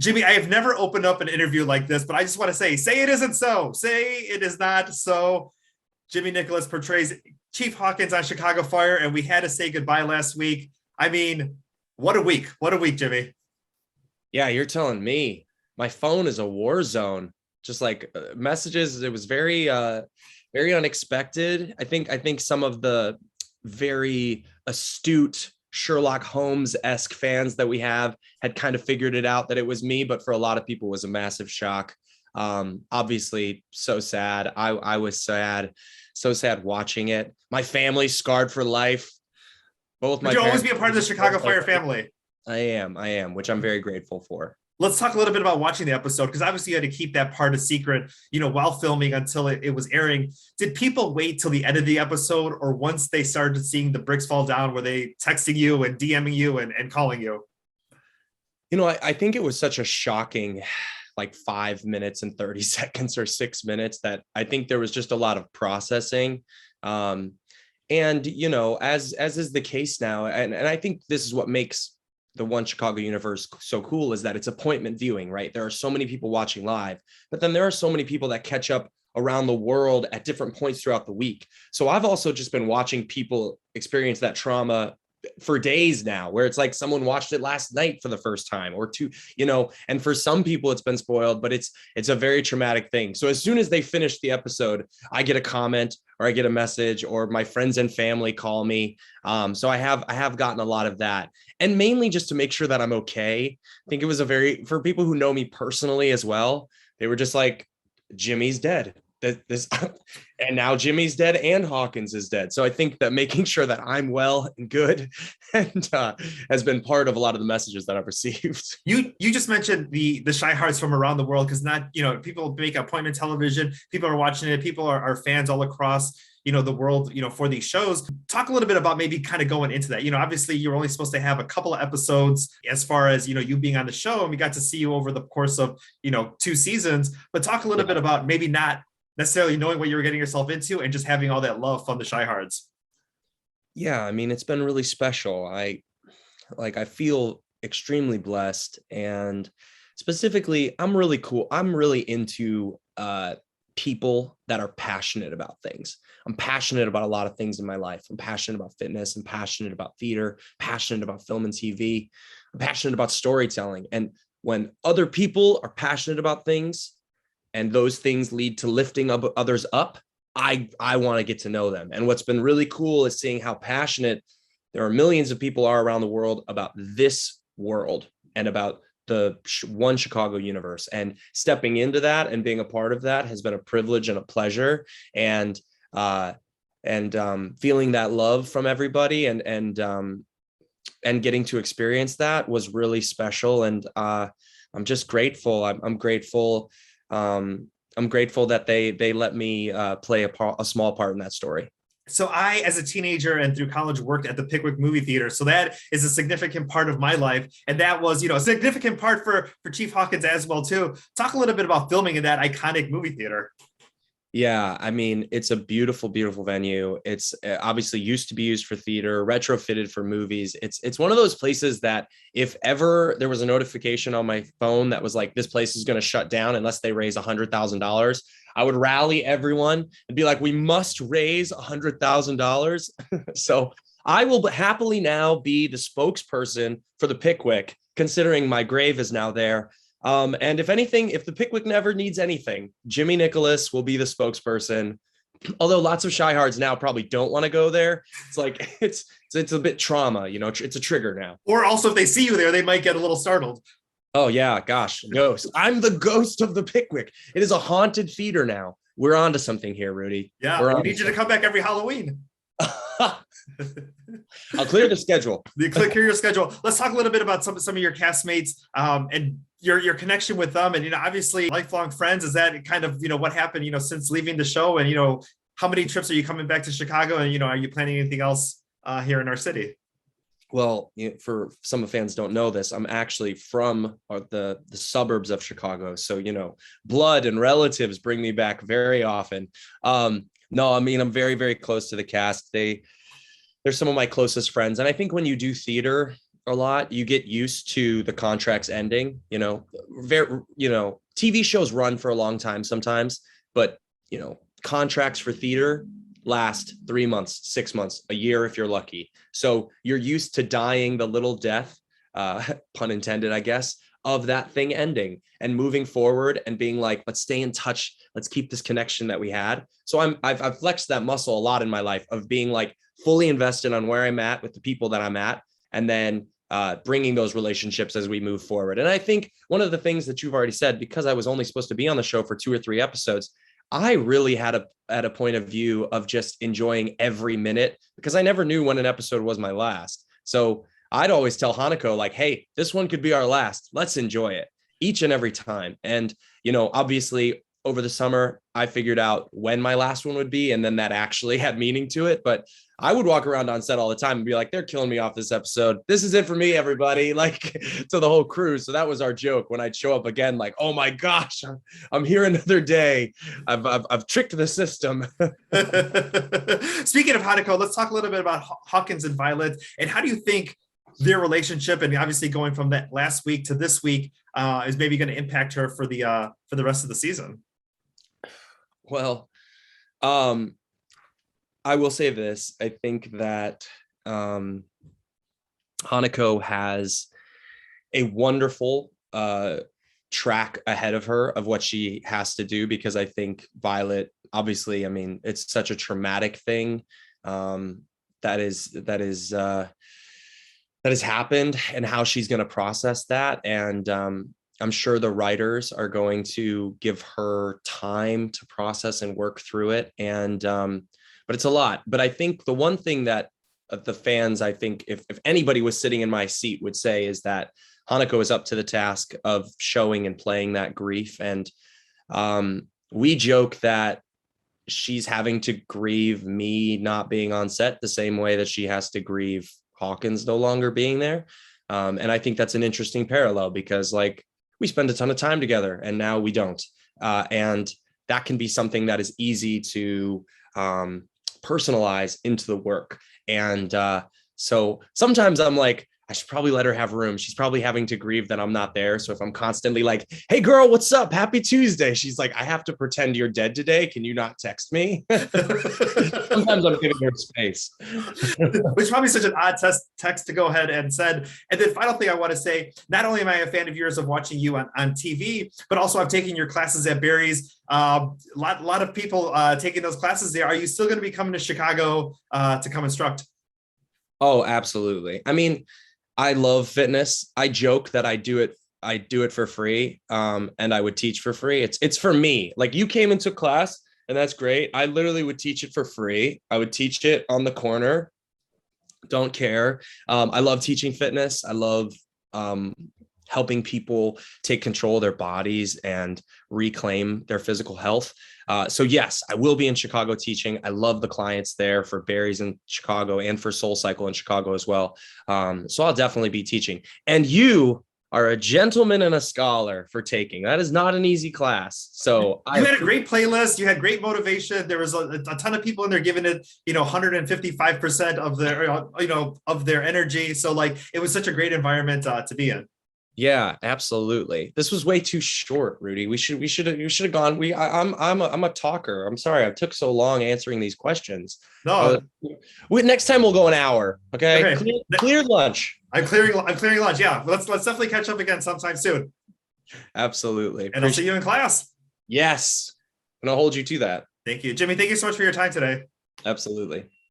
Jimmy, I have never opened up an interview like this, but I just want to say it isn't so. Say it is not so. Jimmy Nicholas portrays Chief Hawkins on Chicago Fire, and we had to say goodbye last week. I mean, what a week. What a week, Jimmy. Yeah, you're telling me my phone is a war zone. Just like messages, it was very unexpected. I think some of the very astute Sherlock Holmes-esque fans that we have had kind of figured it out that it was me, but for a lot of people it was a massive shock. Obviously so sad. I was sad, so sad watching it. My family scarred for life. Both Would my you always parents. be a part of the Chicago Fire family? I am, which I'm very grateful for. Let's talk a little bit about watching the episode because obviously you had to keep that part a secret, while filming until it was airing. Did people wait till the end of the episode, or once they started seeing the bricks fall down, were they texting you and DMing you and calling you? I think it was such a shocking, like 5 minutes and 30 seconds or 6 minutes that I think there was just a lot of processing. And as is the case now, and I think this is what makes the One Chicago universe so cool, is that it's appointment viewing, right? There are so many people watching live, but then there are so many people that catch up around the world at different points throughout the week. So I've also just been watching people experience that trauma for days now, where it's like someone watched it last night for the first time or two, and for some people it's been spoiled, but it's a very traumatic thing. So as soon as they finish the episode, I get a comment or I get a message, or my friends and family call me. So I have gotten a lot of that, and mainly just to make sure that I'm okay. I think it was for people who know me personally as well, they were just like, Jimmy's dead. This and now Jimmy's dead and Hawkins is dead. So I think that making sure that I'm well and good and has been part of a lot of the messages that I've received. You just mentioned the shy hearts from around the world, because not people make appointment television, people are watching it, people are fans all across the world for these shows. Talk a little bit about maybe kind of going into that. Obviously you're only supposed to have a couple of episodes as far as you being on the show, and we got to see you over the course of 2 seasons. But talk a little bit about maybe not necessarily knowing what you were getting yourself into and just having all that love from the Shyhards. Yeah, I mean, it's been really special. I feel extremely blessed, and specifically I'm really cool. I'm really into people that are passionate about things. I'm passionate about a lot of things in my life. I'm passionate about fitness. I'm passionate about theater, passionate about film and TV. I'm passionate about storytelling. And when other people are passionate about things and those things lead to lifting up others up, I want to get to know them. And what's been really cool is seeing how passionate there are millions of people are around the world about this world and about the One Chicago universe. And stepping into that and being a part of that has been a privilege and a pleasure. And feeling that love from everybody and getting to experience that was really special. And I'm just grateful. I'm grateful. I'm grateful that they let me play a small part in that story. So I, as a teenager and through college, worked at the Pickwick movie theater. So that is a significant part of my life. And that was, a significant part for Chief Hawkins as well, too. Talk a little bit about filming in that iconic movie theater. Yeah, I mean, it's a beautiful, beautiful venue. It's obviously used to be used for theater, retrofitted for movies. It's one of those places that if ever there was a notification on my phone that was like, this place is going to shut down unless they raise $100,000, I would rally everyone and be like, we must raise $100,000. So I will happily now be the spokesperson for the Pickwick, considering my grave is now there. And if anything, if the Pickwick never needs anything, Jimmy Nicholas will be the spokesperson. Although lots of Shyhards now probably don't want to go there. It's like it's a bit trauma, it's a trigger now. Or also, if they see you there, they might get a little startled. Oh yeah, gosh, ghost. I'm the ghost of the Pickwick. It is a haunted theater now. We're on to something here, Rudy. Yeah, we need you to come back every Halloween. I'll clear the schedule. Clear your schedule. Let's talk a little bit about some of your castmates and your connection with them, and obviously lifelong friends. Is that kind of what happened since leaving the show, and how many trips are you coming back to Chicago, and are you planning anything else here in our city? Well, for some of fans don't know this, I'm actually from the suburbs of Chicago, so blood and relatives bring me back very often. No, I mean, I'm very, very close to the cast. They're some of my closest friends. And I think when you do theater, a lot. You get used to the contracts ending, TV shows run for a long time sometimes, but contracts for theater last 3 months, 6 months, a year if you're lucky. So you're used to dying the little death, pun intended, I guess, of that thing ending and moving forward and being like, let's stay in touch. Let's keep this connection that we had. So I've flexed that muscle a lot in my life of being like fully invested on where I'm at with the people that I'm at, and then bringing those relationships as we move forward. And I think one of the things that you've already said, because I was only supposed to be on the show for 2 or 3 episodes, I really had a point of view of just enjoying every minute, because I never knew when an episode was my last. So I'd always tell Hanako, like, hey, this one could be our last. Let's enjoy it each and every time. And, obviously over the summer, I figured out when my last one would be, and then that actually had meaning to it. But I would walk around on set all the time and be like, they're killing me off this episode. This is it for me, everybody, like to the whole crew. So that was our joke when I'd show up again, like, oh my gosh, I'm here another day. I've tricked the system. Speaking of Hanako, let's talk a little bit about Hawkins and Violet, and how do you think their relationship, and obviously going from that last week to this week, is maybe going to impact her for the rest of the season? Well, I will say this. I think that Hanako has a wonderful track ahead of her of what she has to do, because I think Violet, obviously, I mean, it's such a traumatic thing that has happened, and how she's going to process that. And I'm sure the writers are going to give her time to process and work through it. And but it's a lot. But I think the one thing that the fans, I think if anybody was sitting in my seat, would say is that Hanako is up to the task of showing and playing that grief. And we joke that she's having to grieve me not being on set the same way that she has to grieve Hawkins no longer being there. And I think that's an interesting parallel, because like we spend a ton of time together and now we don't. And that can be something that is easy to personalize into the work. And so sometimes I'm like, I should probably let her have room. She's probably having to grieve that I'm not there. So if I'm constantly like, hey girl, what's up? Happy Tuesday. She's like, I have to pretend you're dead today. Can you not text me? Sometimes I'm giving her space. Which is probably such an odd text to go ahead and send. And then final thing I want to say, not only am I a fan of yours of watching you on TV, but also I've taken your classes at Barry's. Lot of people taking those classes there. Are you still going to be coming to Chicago to come instruct? Oh, absolutely. I mean, I love fitness. I joke that I do it for free. And I would teach for free. It's for me. Like, you came into class and that's great. I literally would teach it for free. I would teach it on the corner. Don't care. I love teaching fitness. I love helping people take control of their bodies and reclaim their physical health. So yes, I will be in Chicago teaching. I love the clients there for Barry's in Chicago and for Soul Cycle in Chicago as well. So I'll definitely be teaching. And you are a gentleman and a scholar for taking. That is not an easy class. So you had a great playlist. You had great motivation. There was a ton of people in there giving it, 155% of their, of their energy. So like, it was such a great environment to be in. Yeah, absolutely. This was way too short, Rudy. You should have gone. I'm a talker. I'm sorry I took so long answering these questions. No, next time we'll go an hour. Okay. Clear lunch. I'm clearing lunch. Yeah, let's definitely catch up again sometime soon. Absolutely. And I'll see you in class. Yes, and I'll hold you to that. Thank you, Jimmy. Thank you so much for your time today. Absolutely.